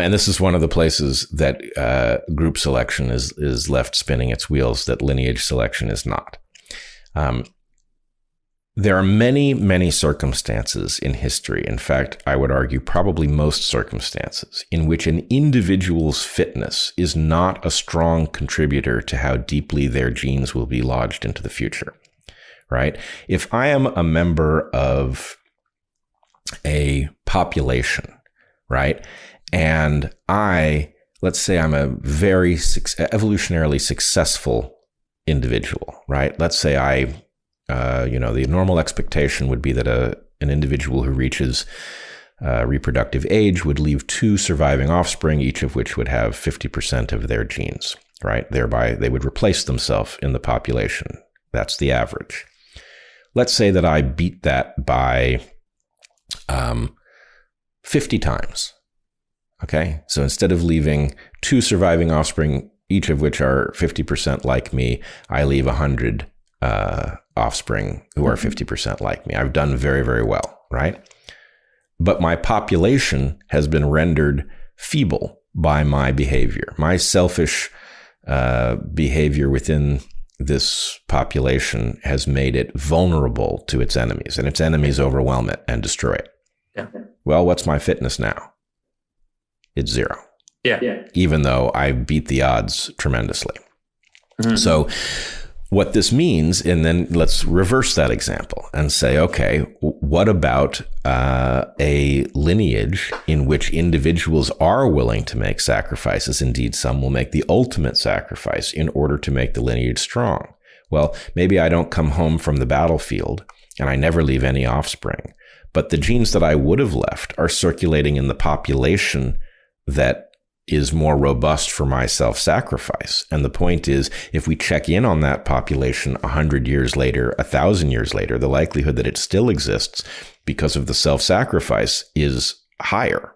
And this is one of the places that group selection is left spinning its wheels, that lineage selection is not. There are many, many circumstances in history, in fact, I would argue probably most circumstances, in which an individual's fitness is not a strong contributor to how deeply their genes will be lodged into the future, right? If I am a member of a population, right, and let's say I'm a very evolutionarily successful individual, right? Let's say the normal expectation would be that an individual who reaches reproductive age would leave 2 surviving offspring, each of which would have 50% of their genes, right? Thereby, they would replace themselves in the population. That's the average. Let's say that I beat that by 50 times. Okay, so instead of leaving 2 surviving offspring, each of which are 50% like me, I leave 100 offspring who are 50% like me. I've done very, very well, right? But my population has been rendered feeble by my behavior. My selfish behavior within this population has made it vulnerable to its enemies, and its enemies overwhelm it and destroy it. Yeah. Well, what's my fitness now? It's 0. Yeah. Even though I beat the odds tremendously. Mm-hmm. So what this means, and then let's reverse that example and say, okay, what about a lineage in which individuals are willing to make sacrifices? Indeed, some will make the ultimate sacrifice in order to make the lineage strong. Well, maybe I don't come home from the battlefield and I never leave any offspring, but the genes that I would have left are circulating in the population that is more robust for my self-sacrifice. And the point is, if we check in on that population 100 years later, 1,000 years later, the likelihood that it still exists because of the self-sacrifice is higher.